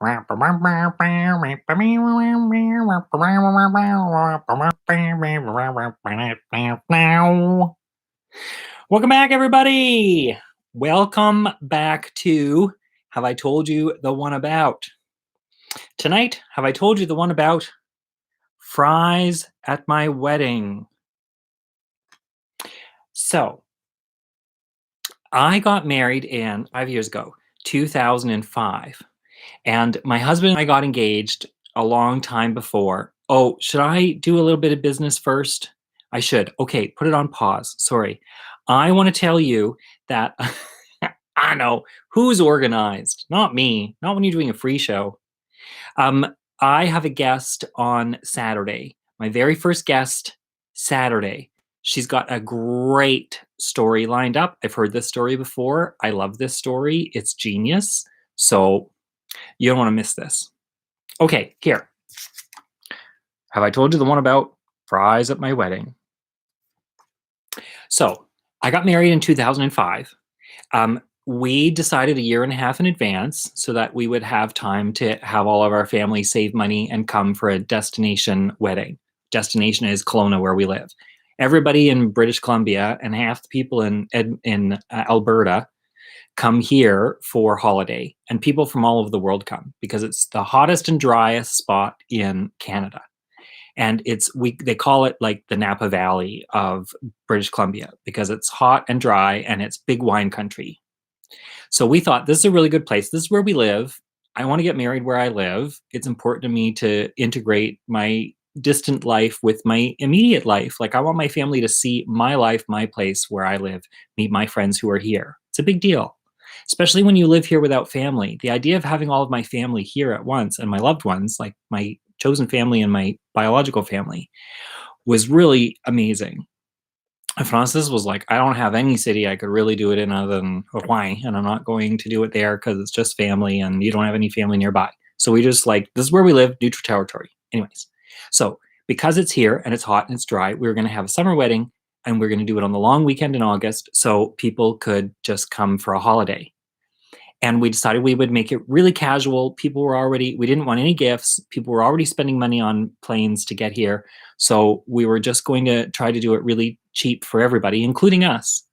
Welcome back, everybody. Welcome back to Have I Told You the One About? Tonight, have I told you the one about fries at my wedding? So, I got married in 5 years ago, 2005. And my husband and I got engaged a long time before. Oh, should I do a little bit of business first? I should. Okay, put it on pause. Sorry. I want to tell you that I know who's organized. Not me. Not when you're doing a free show. I have a guest on Saturday. My very first guest, Saturday. She's got a great story lined up. I've heard this story before. I love this story. It's genius. So you don't want to miss this. Okay, here. Have I told you the one about fries at my wedding? So I got married in 2005. We decided a year and a half in advance so that we would have time to have all of our family save money and come for a destination wedding. Destination is Kelowna, where we live. Everybody in British Columbia and half the people in Alberta come here for holiday, and people from all over the world come because it's the hottest and driest spot in Canada. And they call it like the Napa Valley of British Columbia because it's hot and dry and it's big wine country. So we thought this is a really good place. This is where we live. I want to get married where I live. It's important to me to integrate my distant life with my immediate life. Like I want my family to see my life, my place where I live, meet my friends who are here. It's a big deal, especially when you live here without family. The idea of having all of my family here at once and my loved ones, like my chosen family and my biological family, was really amazing. And Francis was like, I don't have any city I could really do it in other than Hawaii, and I'm not going to do it there because it's just family and you don't have any family nearby. So we just like, this is where we live, neutral territory. Anyways, so because it's here and it's hot and it's dry, we were going to have a summer wedding and we're going to do it on the long weekend in August so people could just come for a holiday. And we decided we would make it really casual. We didn't want any gifts. People were already spending money on planes to get here. So we were just going to try to do it really cheap for everybody, including us.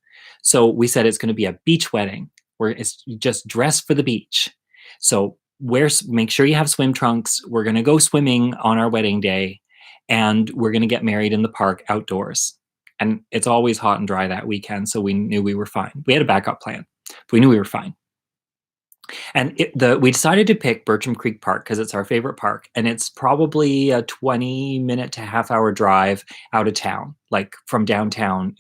So we said it's going to be a beach wedding where it's just dress for the beach. So make sure you have swim trunks. We're going to go swimming on our wedding day and we're going to get married in the park outdoors. And it's always hot and dry that weekend. So we knew we were fine. We had a backup plan, but we knew we were fine. And we decided to pick Bertram Creek Park because it's our favorite park. And it's probably a 20-minute to half-hour drive out of town, like from downtown.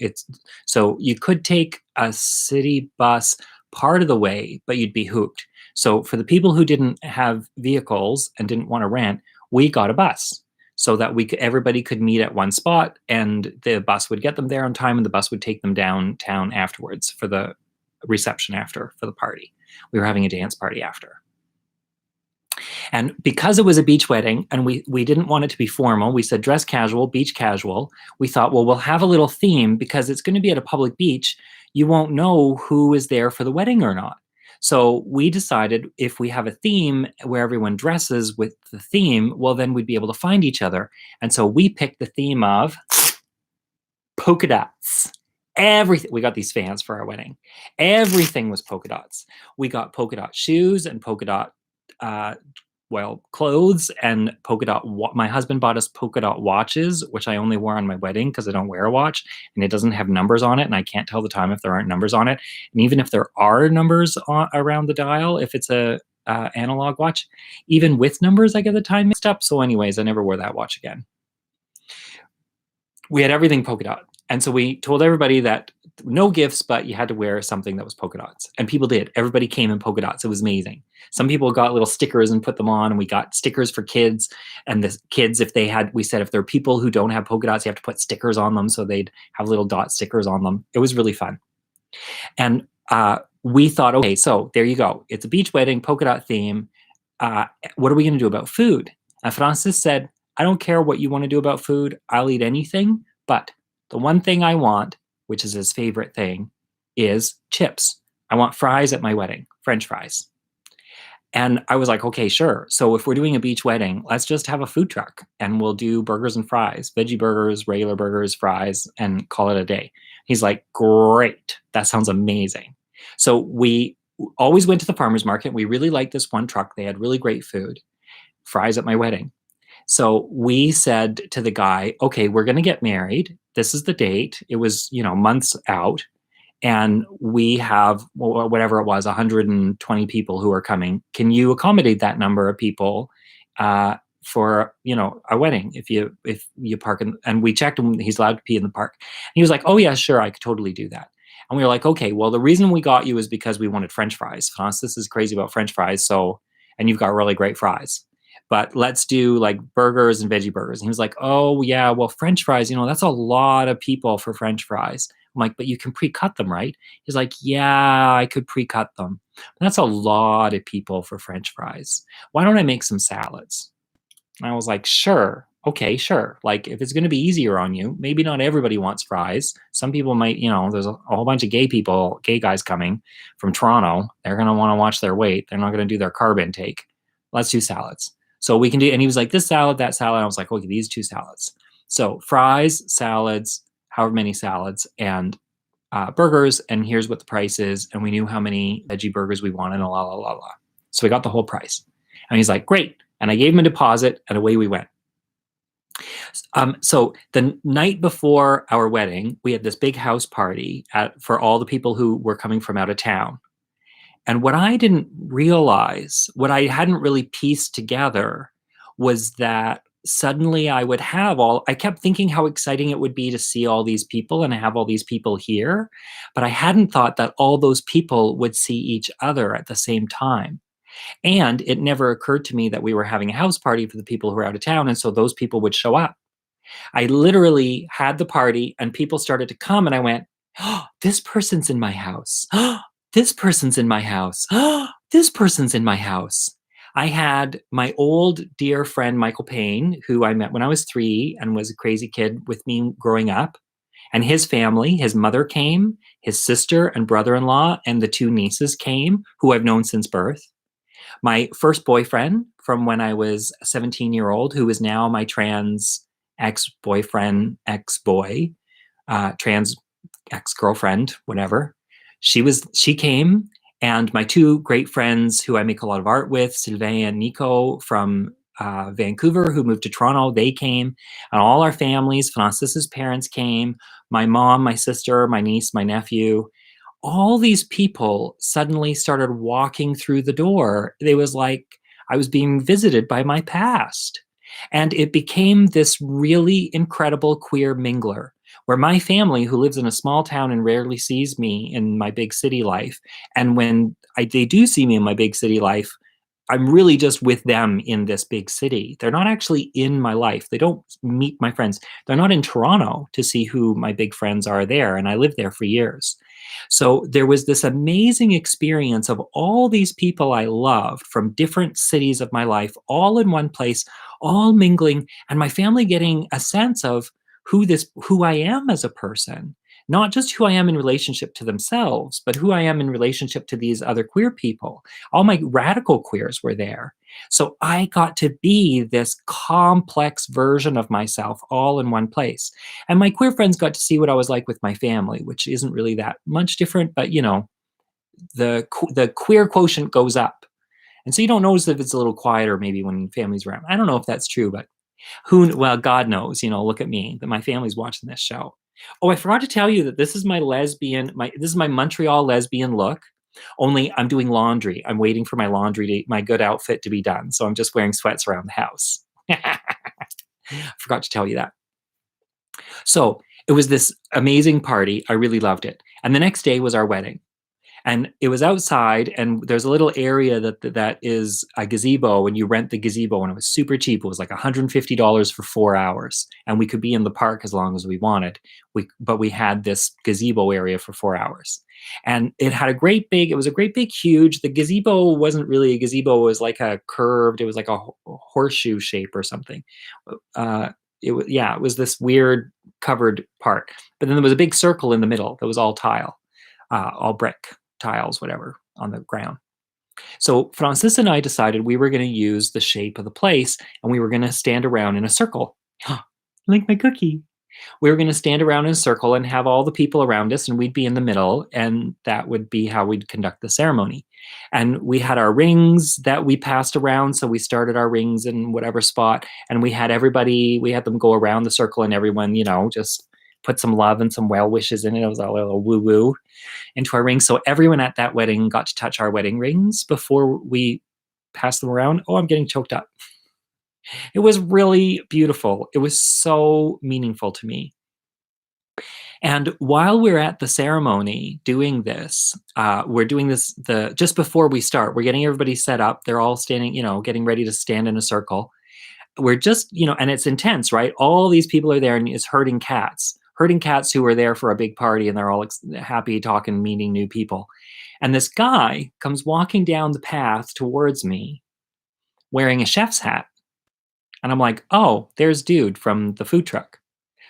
So you could take a city bus part of the way, but you'd be hooped. So for the people who didn't have vehicles and didn't want to rent, we got a bus so that everybody could meet at one spot and the bus would get them there on time and the bus would take them downtown afterwards for the reception for the party. We were having a dance party after. And because it was a beach wedding and we didn't want it to be formal, we said dress casual, beach casual. We thought, well, we'll have a little theme because it's going to be at a public beach. You won't know who is there for the wedding or not. So we decided if we have a theme where everyone dresses with the theme, well, then we'd be able to find each other. And so we picked the theme of polka dots. Everything. We got these fans for our wedding. Everything was polka dots. We got polka dot shoes and polka dot clothes and polka dot. My husband bought us polka dot watches, which I only wore on my wedding because I don't wear a watch and it doesn't have numbers on it, and I can't tell the time if there aren't numbers on it. And even if there are numbers around the dial, if it's a analog watch, even with numbers, I get the time mixed up. So, anyways, I never wore that watch again. We had everything polka dot. And so we told everybody that no gifts, but you had to wear something that was polka dots. And people did. Everybody came in polka dots. It was amazing. Some people got little stickers and put them on, and we got stickers for kids. And the kids, we said if there are people who don't have polka dots, you have to put stickers on them. So they'd have little dot stickers on them. It was really fun. And we thought, okay, so there you go. It's a beach wedding, polka dot theme. What are we going to do about food? And Francis said, I don't care what you want to do about food. I'll eat anything, but the one thing I want, which is his favorite thing, is chips. I want fries at my wedding, French fries. And I was like, okay, sure. So if we're doing a beach wedding, let's just have a food truck and we'll do burgers and fries, veggie burgers, regular burgers, fries, and call it a day. He's like, great. That sounds amazing. So we always went to the farmer's market. We really liked this one truck. They had really great food, fries at my wedding. So we said to the guy, okay, we're going to get married. This is the date. It was, months out, and we have whatever it was, 120 people who are coming. Can you accommodate that number of people for a wedding? If you park in, and we checked him, he's allowed to pee in the park. And he was like, oh yeah, sure, I could totally do that. And we were like, okay, well, the reason we got you is because we wanted French fries. Francis is crazy about French fries, and you've got really great fries. But let's do like burgers and veggie burgers. And he was like, oh yeah, well, French fries, that's a lot of people for French fries. I'm like, but you can pre-cut them, right? He's like, yeah, I could pre-cut them. That's a lot of people for French fries. Why don't I make some salads? And I was like, sure. Okay, sure. Like, if it's going to be easier on you, maybe not everybody wants fries. Some people might, there's a whole bunch of gay guys coming from Toronto. They're going to want to watch their weight. They're not going to do their carb intake. Let's do salads. So we can do, and he was like, this salad, that salad. I was like, okay, these two salads. So fries, salads, however many salads, and burgers, and here's what the price is. And we knew how many veggie burgers we wanted, and la, la, la, la. So we got the whole price. And he's like, great. And I gave him a deposit, and away we went. So the night before our wedding, we had this big house party for all the people who were coming from out of town. And what I didn't realize, what I hadn't really pieced together, was that suddenly I kept thinking how exciting it would be to see all these people and have all these people here. But I hadn't thought that all those people would see each other at the same time. And it never occurred to me that we were having a house party for the people who are out of town. And so those people would show up. I literally had the party and people started to come, and I went, oh, this person's in my house. Oh, this person's in my house. Oh, this person's in my house. I had my old dear friend, Michael Payne, who I met when I was 3 and was a crazy kid with me growing up. And his family, his mother came, his sister and brother-in-law, and the 2 nieces came, who I've known since birth. My first boyfriend from when I was a 17-year-old, who is now my trans ex-boyfriend, ex-boy, trans ex-girlfriend, whatever. She came, and my 2 great friends who I make a lot of art with, Sylvain and Nico from Vancouver, who moved to Toronto, they came, and all our families, Francis's parents came, my mom, my sister, my niece, my nephew. All these people suddenly started walking through the door. It was like I was being visited by my past. And it became this really incredible queer mingler where my family, who lives in a small town and rarely sees me in my big city life, and when they do see me in my big city life, I'm really just with them in this big city. They're not actually in my life. They don't meet my friends. They're not in Toronto to see who my big friends are there. And I lived there for years. So there was this amazing experience of all these people I loved from different cities of my life, all in one place, all mingling, and my family getting a sense of who I am as a person, not just who I am in relationship to themselves, but who I am in relationship to these other queer people. All my radical queers were there. So I got to be this complex version of myself all in one place. And my queer friends got to see what I was like with my family, which isn't really that much different, but the queer quotient goes up. And so you don't notice if it's a little quieter maybe when family's around. I don't know if that's true, but well, God knows, look at me, that my family's watching this show. Oh, I forgot to tell you that this is this is my Montreal lesbian look. Only I'm doing laundry. I'm waiting for my good outfit to be done. So I'm just wearing sweats around the house. Forgot to tell you that. So it was this amazing party. I really loved it. And the next day was our wedding. And it was outside, and there's a little area that is a gazebo, and you rent the gazebo, and it was super cheap. It was like $150 for 4 hours, and we could be in the park as long as we wanted. But we had this gazebo area for 4 hours, and it was a great big huge. The gazebo wasn't really a gazebo; it was like it was like a horseshoe shape or something. It was this weird covered part, but then there was a big circle in the middle that was all tile, all brick tiles, whatever, on the ground. So Francis and I decided we were going to use the shape of the place and we were going to stand around in a circle. Like my cookie. We were going to stand around in a circle and have all the people around us, and we'd be in the middle, and that would be how we'd conduct the ceremony. And we had our rings that we passed around, so we started our rings in whatever spot, and we had them go around the circle, and everyone, just put some love and some well wishes in it. It was all a little woo woo into our rings. So everyone at that wedding got to touch our wedding rings before we passed them around. Oh, I'm getting choked up. It was really beautiful. It was so meaningful to me. And while we're at the ceremony doing this, we're doing this the just before we start. We're getting everybody set up. They're all standing, getting ready to stand in a circle. We're just, and it's intense, right? All these people are there, and it's herding cats who are there for a big party, and they're all happy, talking, meeting new people. And this guy comes walking down the path towards me, wearing a chef's hat, and I'm like, oh, there's dude from the food truck.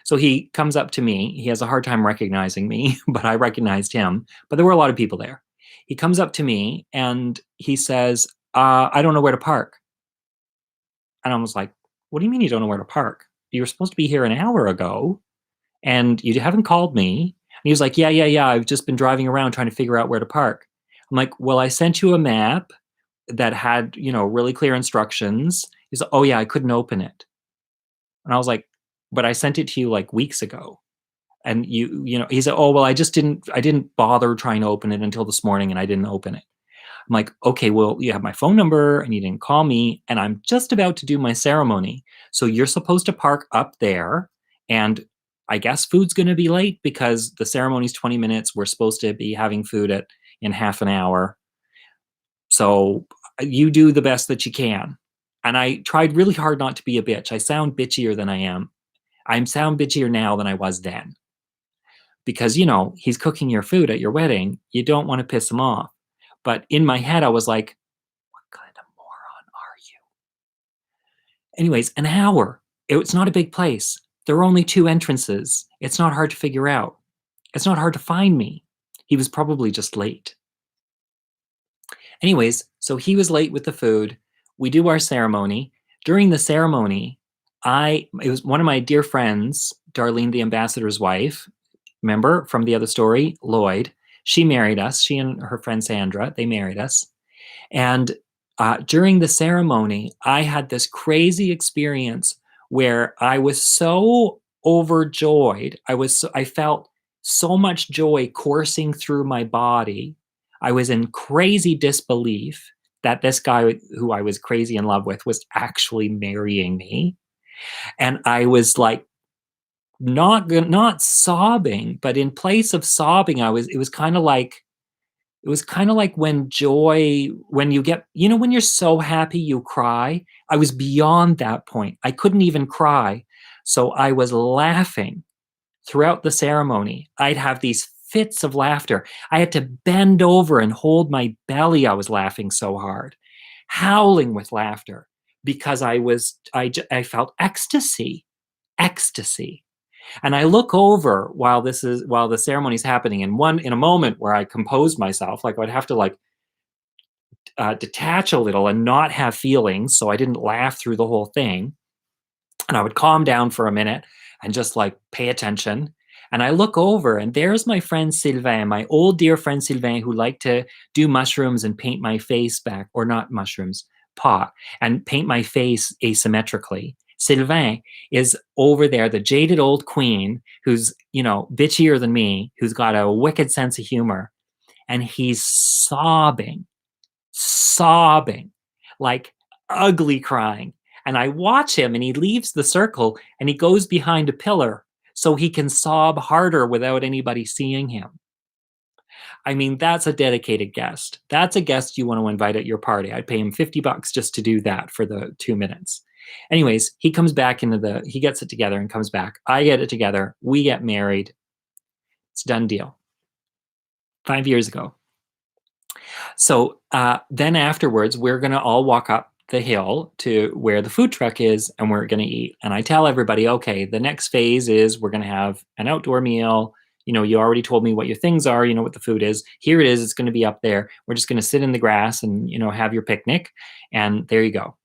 So he comes up to me. He has a hard time recognizing me, but I recognized him. But there were a lot of people there. He comes up to me and he says, I don't know where to park. And I was like, what do you mean you don't know where to park? You were supposed to be here an hour ago and you haven't called me. And he was like, yeah. I've just been driving around trying to figure out where to park. I'm like, well, I sent you a map that had, really clear instructions. He's like, oh yeah, I couldn't open it. And I was like, but I sent it to you like weeks ago. And he said, oh, well, I didn't bother trying to open it until this morning and I didn't open it. I'm like, okay, well, you have my phone number and you didn't call me and I'm just about to do my ceremony. So you're supposed to park up there and I guess food's going to be late because the ceremony's 20 minutes. We're supposed to be having food in half an hour. So you do the best that you can. And I tried really hard not to be a bitch. I sound bitchier than I am. I sound bitchier now than I was then. Because, he's cooking your food at your wedding. You don't want to piss him off. But in my head, I was like, what kind of moron are you? Anyways, an hour. It's not a big place. There are only 2 entrances. It's not hard to figure out. It's not hard to find me. He was probably just late. Anyways, so he was late with the food. We do our ceremony. During the ceremony, it was one of my dear friends, Darlene, the ambassador's wife, remember from the other story, Lloyd. She married us. She and her friend Sandra, they married us. And during the ceremony, I had this crazy experience where I was so overjoyed. I felt so much joy coursing through my body. I was in crazy disbelief that this guy who I was crazy in love with was actually marrying me. And I was like, not sobbing, but in place of sobbing, it was kind of like when you get, when you're so happy you cry. I was beyond that point. I couldn't even cry. So I was laughing throughout the ceremony. I'd have these fits of laughter. I had to bend over and hold my belly. I was laughing so hard, howling with laughter because I felt ecstasy. And I look over while the ceremony's happening, and in a moment where I composed myself, like I'd have to detach a little and not have feelings, so I didn't laugh through the whole thing. And I would calm down for a minute and just pay attention. And I look over, and there's my friend Sylvain, my old dear friend Sylvain, who liked to do mushrooms and paint my face back, or not mushrooms, pot, and paint my face asymmetrically. Sylvain is over there, the jaded old queen who's, bitchier than me, who's got a wicked sense of humor. And he's sobbing, like ugly crying. And I watch him and he leaves the circle and he goes behind a pillar so he can sob harder without anybody seeing him. I mean, that's a dedicated guest. That's a guest you want to invite at your party. I'd pay him $50 just to do that for the 2 minutes. Anyways, he comes back he gets it together and comes back. I get it together. We get married. It's a done deal. 5 years ago. So then afterwards, we're going to all walk up the hill to where the food truck is and we're going to eat. And I tell everybody, okay, the next phase is we're going to have an outdoor meal. You already told me what your things are. You know what the food is. Here it is. It's going to be up there. We're just going to sit in the grass and, have your picnic. And there you go.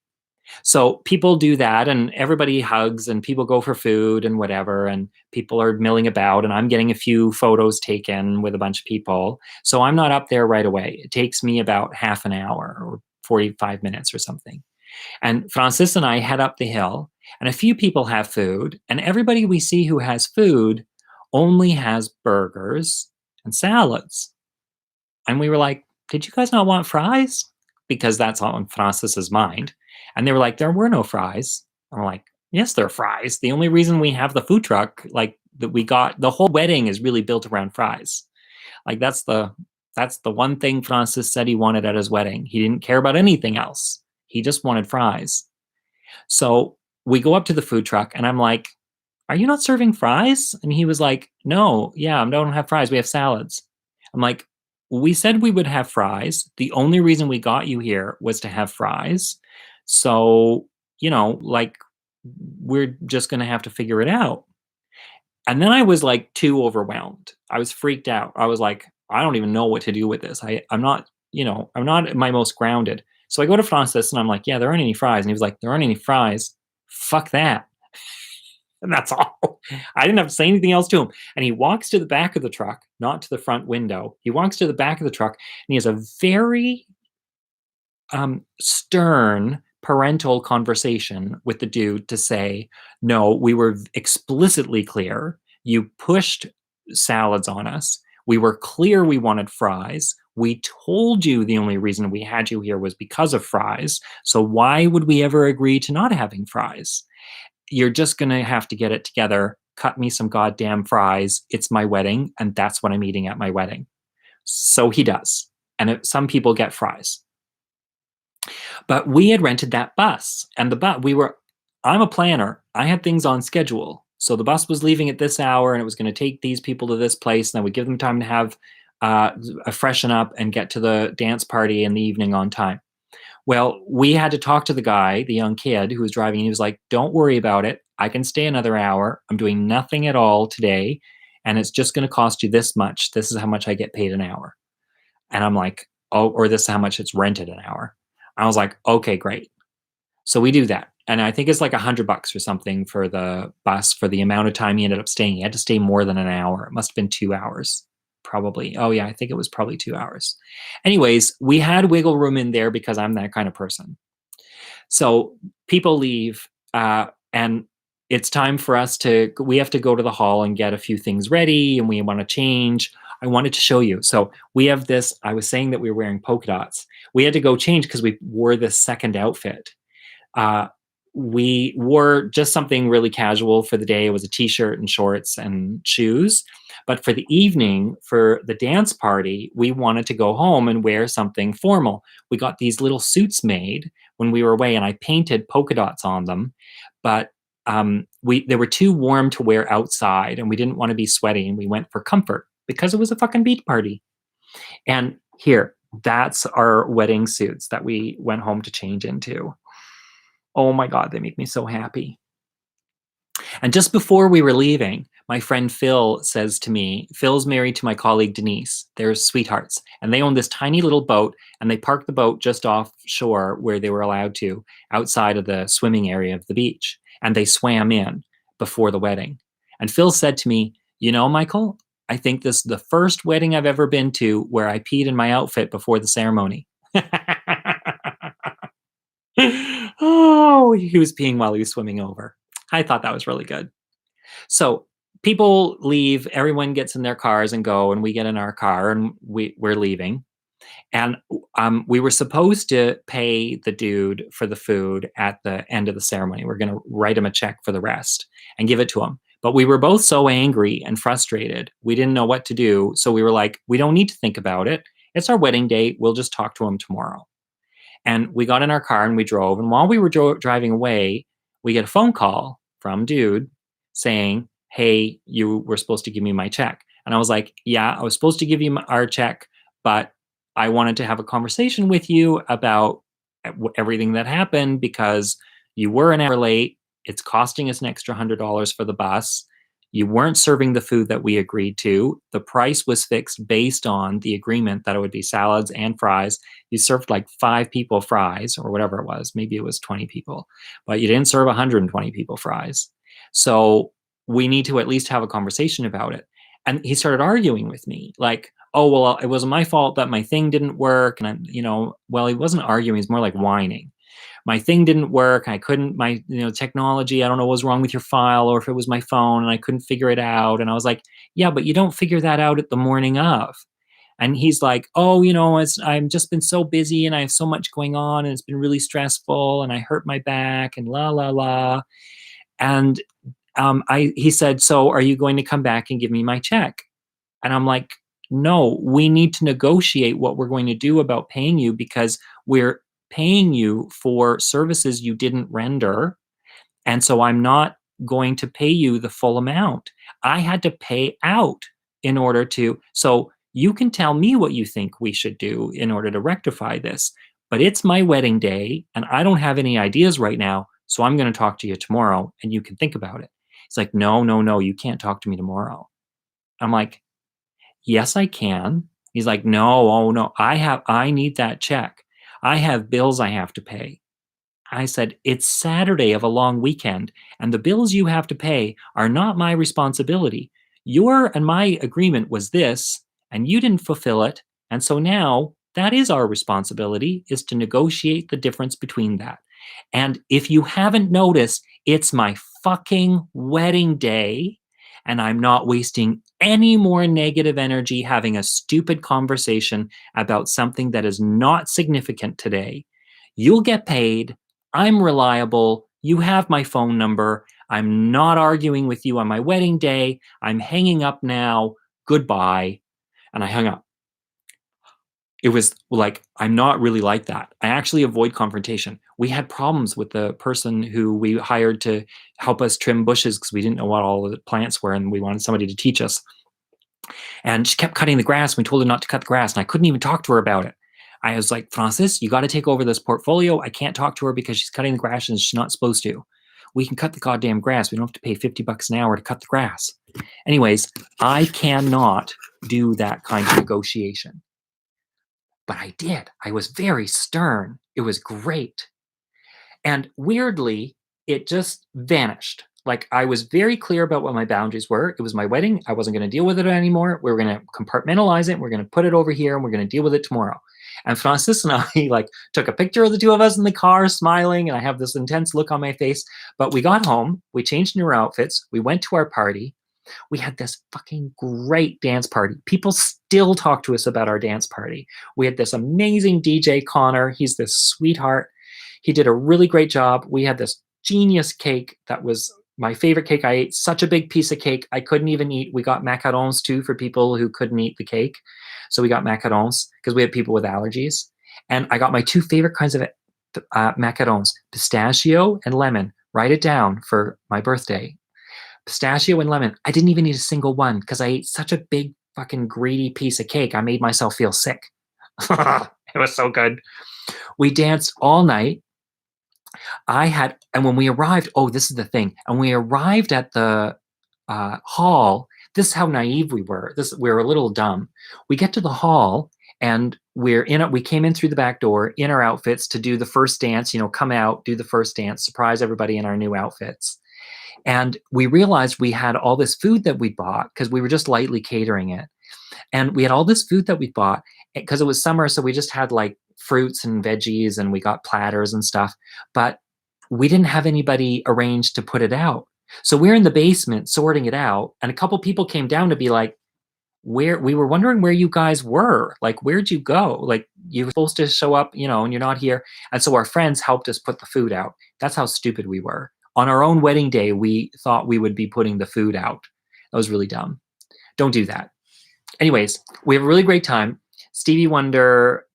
So people do that and everybody hugs and people go for food and whatever. And people are milling about and I'm getting a few photos taken with a bunch of people. So I'm not up there right away. It takes me about half an hour or 45 minutes or something. And Francis and I head up the hill, and a few people have food, and everybody we see who has food only has burgers and salads. And we were like, "Did you guys not want fries?" Because that's on Francis's mind. And they were like, "There were no fries." And we're like, "Yes, there are fries. The only reason we have the food truck, like that we got, the whole wedding is really built around fries. Like that's the one thing Francis said he wanted at his wedding. He didn't care about anything else. He just wanted fries. So we go up to the food truck and I'm like, "Are you not serving fries?" And he was like, "No, yeah, I don't have fries. We have salads." I'm like, "We said we would have fries. The only reason we got you here was to have fries. So, like, we're just going to have to figure it out." And then I was like too overwhelmed. I was freaked out. I was like, I don't even know what to do with this. I'm not at my most grounded. So I go to Francis and I'm like, "Yeah, there aren't any fries." And he was like, "There aren't any fries. Fuck that." And that's all. I didn't have to say anything else to him. And he walks to the back of the truck, not to the front window. He walks to the back of the truck and he has a very stern parental conversation with the dude to say, "No, we were explicitly clear. You pushed salads on us. We were clear we wanted fries. We told you the only reason we had you here was because of fries. So why would we ever agree to not having fries? You're just going to have to get it together. Cut me some goddamn fries. It's my wedding, and that's what I'm eating at my wedding." So he does. And some people get fries. But we had rented that bus, and I'm a planner. I had things on schedule. So the bus was leaving at this hour, and it was going to take these people to this place, and then we give them time to have a freshen up and get to the dance party in the evening on time. Well, we had to talk to the guy, the young kid who was driving, and he was like, "Don't worry about it. I can stay another hour. I'm doing nothing at all today, and it's just going to cost you this much. This is how much I get paid an hour." And I'm like, "Oh, or this is how much it's rented an hour." I was like, "Okay, great." So we do that. And I think it's like $100 or something for the bus for the amount of time he ended up staying. He had to stay more than an hour. It must have been 2 hours, probably. Oh, yeah, I think it was probably 2 hours. Anyways, we had wiggle room in there because I'm that kind of person. So people leave, and it's time for us we have to go to the hall and get a few things ready, and we want to change. I wanted to show you. So we have this, I was saying that we were wearing polka dots. We had to go change because we wore this second outfit. Uh, we wore just something really casual for the day. It was a t-shirt and shorts and shoes. But for the evening, for the dance party, we wanted to go home and wear something formal. We got these little suits made when we were away, and I painted polka dots on them. But they were too warm to wear outside, and we didn't want to be sweaty, and we went for comfort because it was a fucking beach party. And here, that's our wedding suits that we went home to change into. Oh my God, they make me so happy. And just before we were leaving, my friend Phil says to me, Phil's married to my colleague Denise. They're sweethearts. And they own this tiny little boat, and they parked the boat just offshore where they were allowed to, outside of the swimming area of the beach. And they swam in before the wedding. And Phil said to me, Michael, I think this is the first wedding I've ever been to where I peed in my outfit before the ceremony. Oh, he was peeing while he was swimming over. I thought that was really good. So people leave, everyone gets in their cars and go, and we get in our car and we're leaving. And we were supposed to pay the dude for the food at the end of the ceremony. We're going to write him a check for the rest and give it to him. But we were both so angry and frustrated. We didn't know what to do. So we were like, we don't need to think about it. It's our wedding day. We'll just talk to him tomorrow. And we got in our car and we drove. And while we were driving away, we get a phone call from dude saying, "Hey, you were supposed to give me my check." And I was like, "Yeah, I was supposed to give you our check, but I wanted to have a conversation with you about everything that happened because you were an hour late. It's costing us an extra $100 for the bus. You weren't serving the food that we agreed to. The price was fixed based on the agreement that it would be salads and fries. You served like 5 people fries or whatever it was. Maybe it was 20 people, but you didn't serve 120 people fries. So we need to at least have a conversation about it. And he started arguing with me like, oh, well, it wasn't my fault that my thing didn't work. And well, he wasn't arguing. He's more like whining. My thing didn't work. I couldn't, technology, I don't know what was wrong with your file or if it was my phone and I couldn't figure it out. And I was like, yeah, but you don't figure that out at the morning of. And he's like, oh, I've just been so busy and I have so much going on and it's been really stressful and I hurt my back and la, la, la. And he said, so are you going to come back and give me my check? And I'm like, no, we need to negotiate what we're going to do about paying you because we're paying you for services you didn't render. And so I'm not going to pay you the full amount. I had to pay out in order to. So you can tell me what you think we should do in order to rectify this. But it's my wedding day and I don't have any ideas right now. So I'm going to talk to you tomorrow and you can think about it. He's like, no, no, no, you can't talk to me tomorrow. I'm like, yes, I can. He's like, no, oh no, I need that check. I have bills I have to pay. I said, it's Saturday of a long weekend, and the bills you have to pay are not my responsibility. Your and my agreement was this, and you didn't fulfill it. And so now that is our responsibility, is to negotiate the difference between that. And if you haven't noticed, it's my fucking wedding day, and I'm not wasting any more negative energy having a stupid conversation about something that is not significant today. You'll get paid. I'm reliable. You have my phone number. I'm not arguing with you on my wedding day. I'm hanging up now. Goodbye. And I hung up. It was like, I'm not really like that. I actually avoid confrontation. We had problems with the person who we hired to help us trim bushes because we didn't know what all the plants were and we wanted somebody to teach us. And she kept cutting the grass. We told her not to cut the grass and I couldn't even talk to her about it. I was like, Francis, you got to take over this portfolio. I can't talk to her because she's cutting the grass and she's not supposed to. We can cut the goddamn grass. We don't have to pay $50 an hour to cut the grass. Anyways, I cannot do that kind of negotiation. But I did. I was very stern. It was great. And weirdly, it just vanished. Like I was very clear about what my boundaries were. It was my wedding. I wasn't going to deal with it anymore. We were going to compartmentalize it. We're going to put it over here and we're going to deal with it tomorrow. And Francis and I like took a picture of the two of us in the car smiling. And I have this intense look on my face. But we got home. We changed into our outfits. We went to our party. We had this fucking great dance party. People still talk to us about our dance party. We had this amazing DJ, Connor. He's this sweetheart. He did a really great job. We had this genius cake that was my favorite cake. I ate such a big piece of cake I couldn't even eat. We got macarons too for people who couldn't eat the cake. So we got macarons because we had people with allergies. And I got my two favorite kinds of macarons, pistachio and lemon. Write it down for my birthday. Pistachio and lemon. I didn't even eat a single one because I ate such a big fucking greedy piece of cake. I made myself feel sick. It was so good. We danced all night. And when we arrived, oh, this is the thing. And we arrived at the hall. This is how naive we were. We were a little dumb. We get to the hall and we came in through the back door in our outfits to do the first dance, come out, do the first dance, surprise everybody in our new outfits. And we realized we had all this food that we bought because we were just lightly catering it. And we had all this food that we bought because it was summer. So we just had like fruits and veggies and we got platters and stuff. But we didn't have anybody arranged to put it out. So we're in the basement sorting it out. And a couple people came down to be like, we were wondering where you guys were. Like, where'd you go? Like, you were supposed to show up, and you're not here. And so our friends helped us put the food out. That's how stupid we were. On our own wedding day, we thought we would be putting the food out. That was really dumb. Don't do that. Anyways, we have a really great time. Stevie Wonder,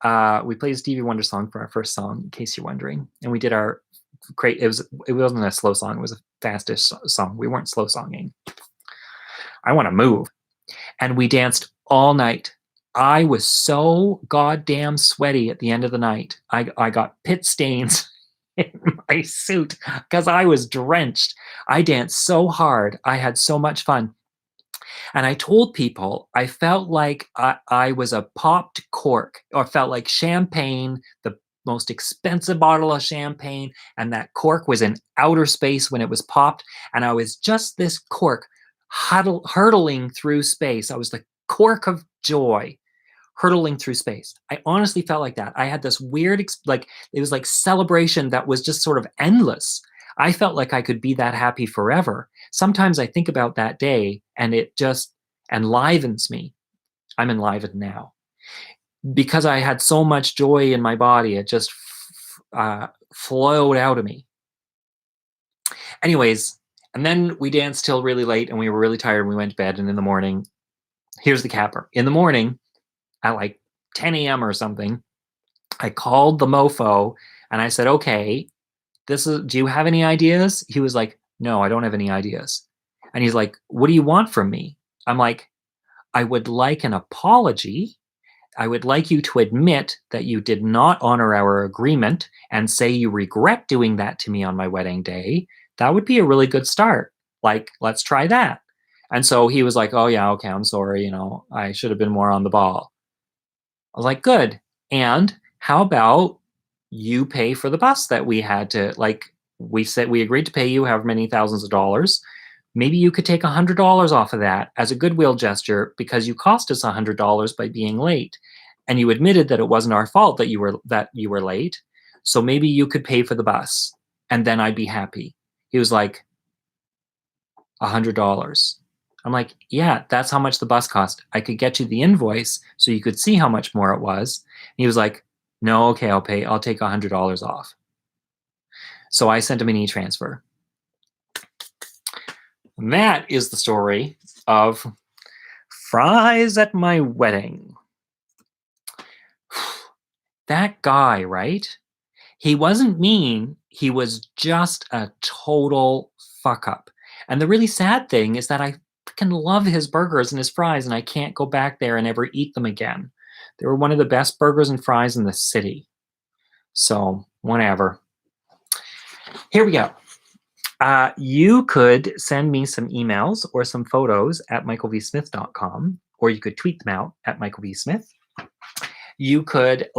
we played a Stevie Wonder song for our first song, in case you're wondering. And we did our great, it wasn't a slow song, it was a fastest song. We weren't slow songing. I want to move. And we danced all night. I was so goddamn sweaty at the end of the night. I got pit stains in my suit because I was drenched. I danced so hard. I had so much fun. And I told people I felt like I was a popped cork, or felt like champagne, the most expensive bottle of champagne, and that cork was in outer space when it was popped. And I was just this cork hurtling through space. I was the cork of joy hurtling through space. I honestly felt like that. I had this weird, like, it was like celebration that was just sort of endless. I felt like I could be that happy forever. Sometimes I think about that day and it just enlivens me. I'm enlivened now because I had so much joy in my body. It just flowed out of me. Anyways, and then we danced till really late and we were really tired and we went to bed. And in the morning, here's the capper. In the morning, at like 10 a.m. or something, I called the mofo and I said, okay, do you have any ideas? He was like, no, I don't have any ideas. And he's like, what do you want from me? I'm like, I would like an apology. I would like you to admit that you did not honor our agreement and say you regret doing that to me on my wedding day. That would be a really good start. Like, let's try that. And so he was like, oh yeah, okay, I'm sorry. I should have been more on the ball. I was like, good. And how about you pay for the bus that we had to, like, we said we agreed to pay you however many thousands of dollars. Maybe you could take $100 off of that as a goodwill gesture because you cost us $100 by being late. And you admitted that it wasn't our fault that you were late. So maybe you could pay for the bus and then I'd be happy. He was like, $100. I'm like, yeah, that's how much the bus cost. I could get you the invoice so you could see how much more it was. And he was like, no, okay, I'll take $100 off. So I sent him an e-transfer. And that is the story of fries at my wedding. That guy, right? He wasn't mean. He was just a total fuck up. And the really sad thing is that I freaking love his burgers and his fries, and I can't go back there and ever eat them again. They were one of the best burgers and fries in the city. So, whatever. Here we go. You could send me some emails or some photos at michaelvsmith.com, or you could tweet them out at michaelvsmith. You could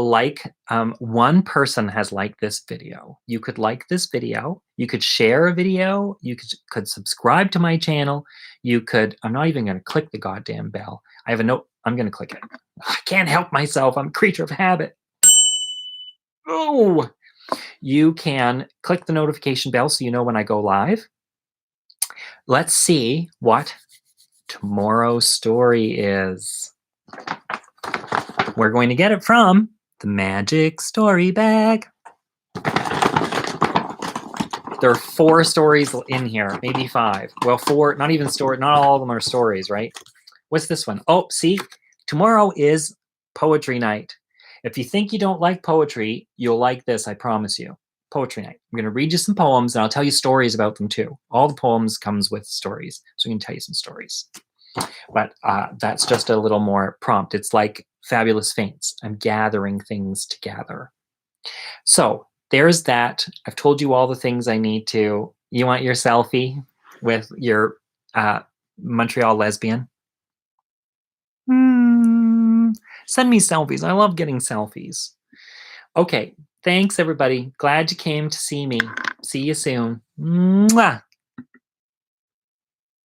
one person has liked this video. You could like this video. You could share a video. You could subscribe to my channel. I'm not even going to click the goddamn bell. I have a note. I'm going to click it. I can't help myself. I'm a creature of habit. Oh, you can click the notification bell so you know when I go live. Let's see what tomorrow's story is. We're going to get it from the Magic Story Bag. There are 4 stories in here, maybe 5. Well, 4, not even story. Not all of them are stories, right? What's this one? Oh, see, tomorrow is poetry night. If you think you don't like poetry, you'll like this, I promise you. Poetry night. I'm going to read you some poems, and I'll tell you stories about them too. All the poems comes with stories, so I can tell you some stories. But that's just a little more prompt. It's like Fabulous Faints. I'm gathering things together. So there's that. I've told you all the things I need to. You want your selfie with your Montreal lesbian? Send me selfies. I love getting selfies. Okay. Thanks, everybody. Glad you came to see me. See you soon. Mwah.